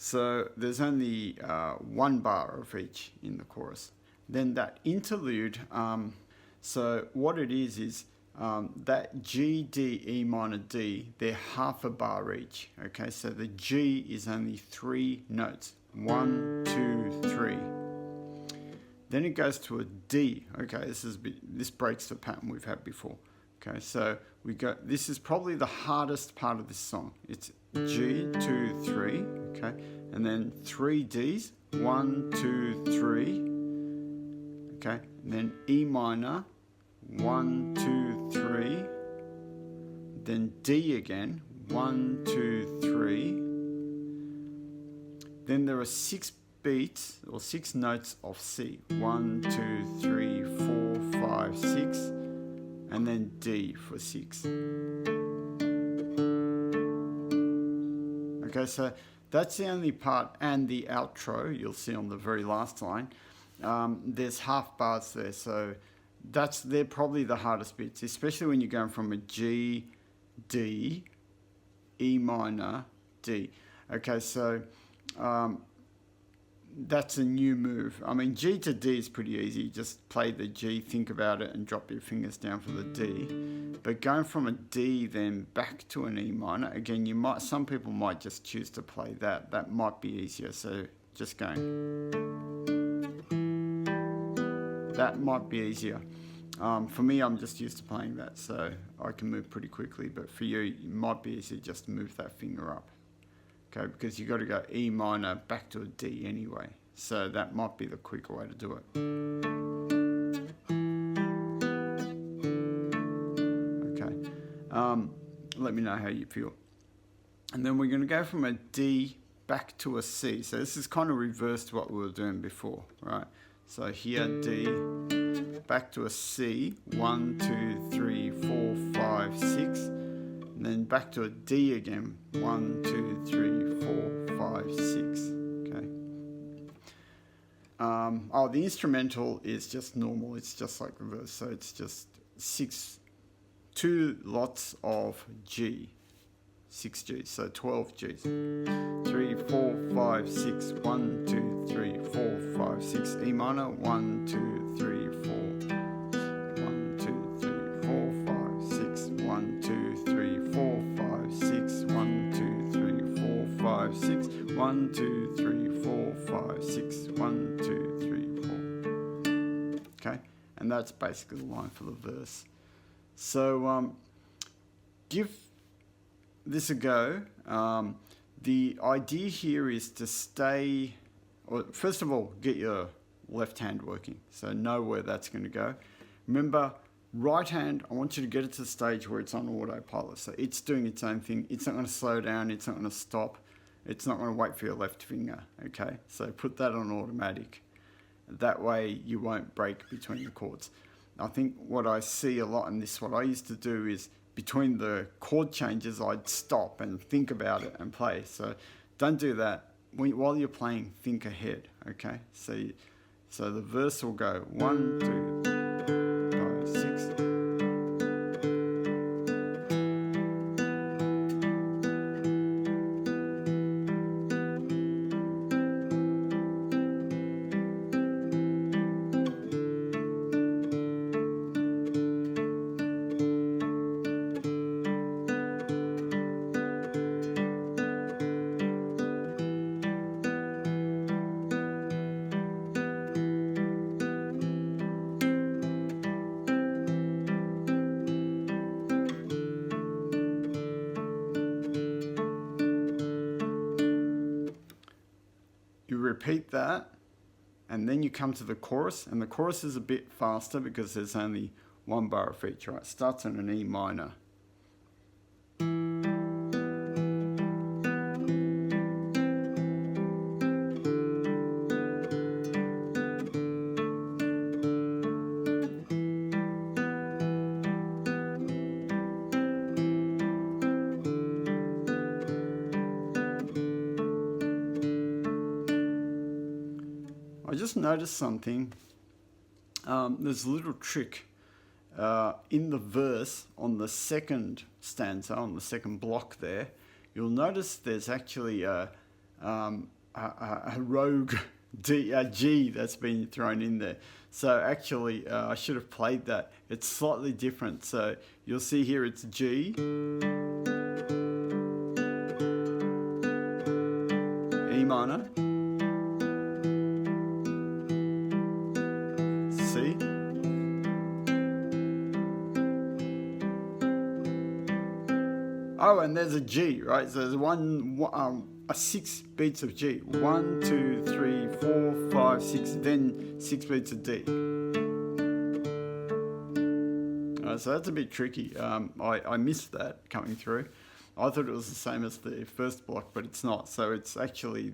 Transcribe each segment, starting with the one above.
So there's only one bar of each in the chorus. Then that interlude, so what it is that G, D, E minor, D, they're half a bar each. Okay, so the G is only 3 notes. 1, 2, 3. Then it goes to a D. Okay, this breaks the pattern we've had before. Okay, so this is probably the hardest part of this song. It's G, 2, 3, okay, and then 3 Ds, 1, 2, 3, okay, and then E minor, 1, 2, 3, then D again, 1, 2, 3. Then there are 6 beats or 6 notes of C. 1, 2, 3, 4, 5, 6, and then D for 6. Okay, so that's the only part, and the outro you'll see on the very last line. There's half bars there, so they're probably the hardest bits, especially when you're going from a G, D, E minor, D. Okay, so that's a new move. I mean, G to D is pretty easy. Just play the G, think about it, and drop your fingers down for the D. But going from a D then back to an E minor, again, some people might just choose to play that. That might be easier. So just going. That might be easier. For me, I'm just used to playing that, so I can move pretty quickly. But for you, it might be easier just to move that finger up. Okay, because you've got to go E minor back to a D anyway. So that might be the quicker way to do it. Okay, let me know how you feel. And then we're going to go from a D back to a C. So this is kind of reversed what we were doing before, right? So here D, back to a C, 1, 2, 3, 4, 5, 6. And then back to a D again, 1, 2, 3, 4, 5, 6. Okay. The instrumental is just normal. It's just like the verse. So it's just 2 lots of G, 6 Gs, so 12 Gs. 3, 4, 5, 6, 1, 2, 3, 4, 5, 6. E minor, 1, 2, 3, 4. 1, 2, 3, 4, 5, 6. 1, 2, 3, 4, 5, 6. 1, 2, 3, 4, 5, 6. 1, 2, 3, 4, 5, 6. 1, 2, 3, 4. Okay, and that's basically the line for the verse. So give this a go. The idea here is to stay, or first of all, get your left hand working. So know where that's going to go. Remember, right hand, I want you to get it to the stage where it's on autopilot. So it's doing its own thing. It's not going to slow down. It's not going to stop. It's not going to wait for your left finger. Okay, so put that on automatic. That way you won't break between the chords. I think what I see a lot in this, what I used to do is between the chord changes, I'd stop and think about it and play. So don't do that. While you're playing, think ahead, okay? So the verse will go 1, 2, 5, 6. You repeat that, and then you come to the chorus, and the chorus is a bit faster because there's only one bar of each, right? It starts on an E minor. I just noticed something. There's a little trick in the verse on the second stanza, on the second block there. You'll notice there's actually a a rogue G that's been thrown in there. So actually, I should have played that. It's slightly different. So you'll see here it's G, E minor, C, oh, and there's a G, right? So there's 6 beats of G. 1, 2, 3, 4, 5, 6, then 6 beats of D. So that's a bit tricky. I missed that coming through. I thought it was the same as the first block, but it's not. So it's actually...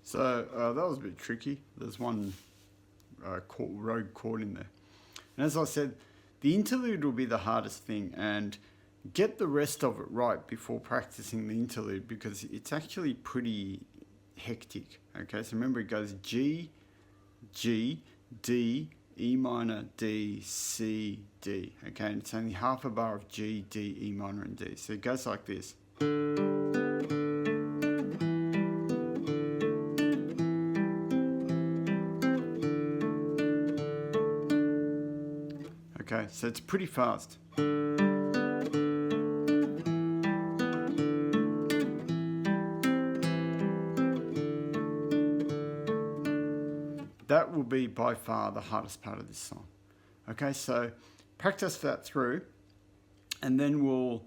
So that was a bit tricky. There's one rogue chord in there. And as I said, the interlude will be the hardest thing, and get the rest of it right before practicing the interlude, because it's actually pretty hectic. Okay, so remember it goes G, G, D, E minor, D, C, D. Okay, and it's only half a bar of G, D, E minor, and D. So it goes like this. Okay, so it's pretty fast. That will be by far the hardest part of this song. Okay, so practice that through, and then we'll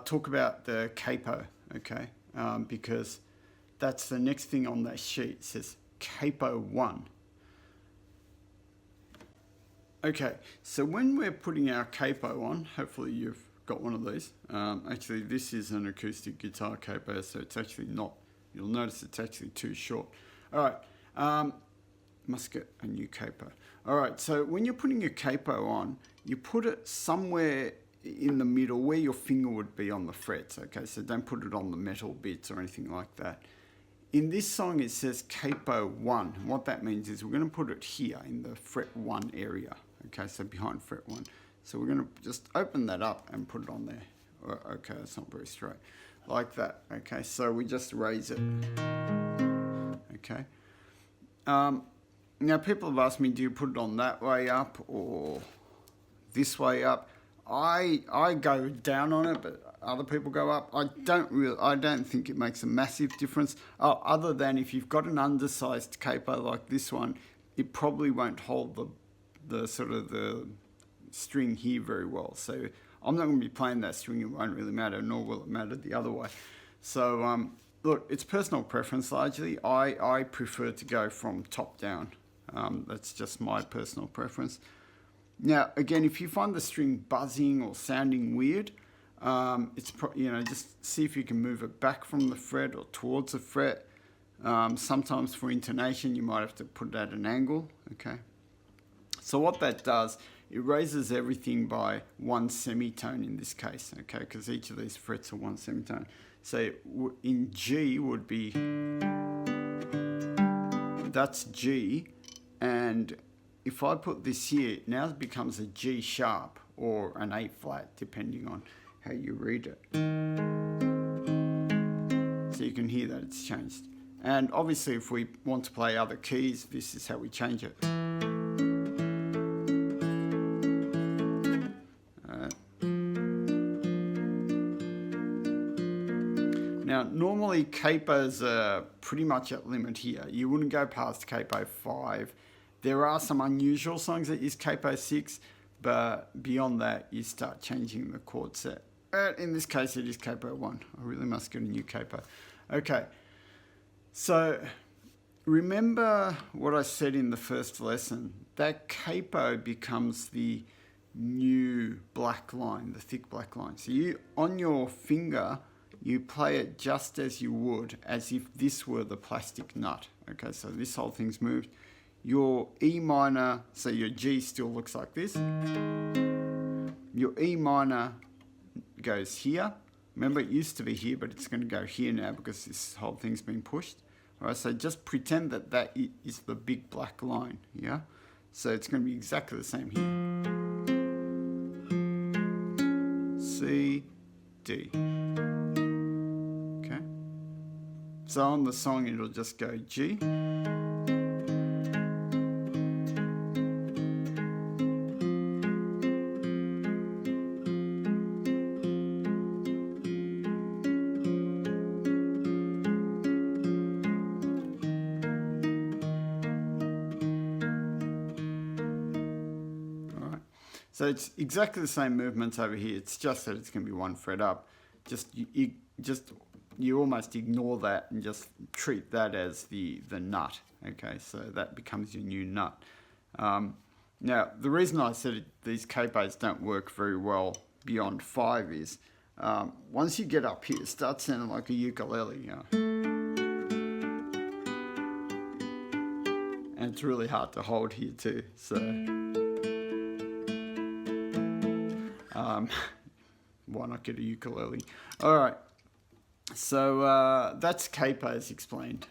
talk about the capo, okay? Because that's the next thing on that sheet. It says capo 1. Okay, so when we're putting our capo on, hopefully you've got one of these. Actually, this is an acoustic guitar capo, so it's actually not, you'll notice it's actually too short. All right, must get a new capo. All right, so when you're putting your capo on, you put it somewhere in the middle where your finger would be on the frets, okay? So don't put it on the metal bits or anything like that. In this song, it says capo 1. And what that means is we're going to put it here in the fret 1 area. Okay, so behind fret 1. So we're going to just open that up and put it on there. Okay, that's not very straight. Like that. Okay, so we just raise it. Okay. Now, people have asked me, do you put it on that way up or this way up? I go down on it, but other people go up. I don't think it makes a massive difference. Other than if you've got an undersized capo like this one, it probably won't hold the sort of the string here very well. So I'm not going to be playing that string. It won't really matter, nor will it matter the other way. So look, it's personal preference largely. I prefer to go from top down. That's just my personal preference. Now, again, if you find the string buzzing or sounding weird, just see if you can move it back from the fret or towards the fret. Sometimes for intonation, you might have to put it at an angle. Okay. So what that does, it raises everything by 1 semitone in this case. Okay, because each of these frets are 1 semitone. So in G would be, that's G, and if I put this here, now it becomes a G sharp or an A flat, depending on how you read it. So you can hear that it's changed. And obviously if we want to play other keys, this is how we change it. Now, normally capos are pretty much at limit here. You wouldn't go past capo 5. There are some unusual songs that use capo 6, but beyond that, you start changing the chord set. But in this case, it is capo 1. I really must get a new capo. Okay, so remember what I said in the first lesson, that capo becomes the new black line, the thick black line. So you, on your finger, you play it just as you would, as if this were the plastic nut. Okay, so this whole thing's moved. Your E minor, so your G still looks like this. Your E minor goes here. Remember, it used to be here, but it's going to go here now because this whole thing's been pushed. All right, so just pretend that that is the big black line, yeah? So it's going to be exactly the same here. C, D. Okay? So on the song, it'll just go G. So it's exactly the same movements over here. It's just that it's going to be one fret up. You almost ignore that and just treat that as the nut. Okay, so that becomes your new nut. Now, the reason I said these capos don't work very well beyond 5 is once you get up here, it starts sounding like a ukulele, you know. And it's really hard to hold here too. So. Why not get a ukulele? All right, so that's capos explained.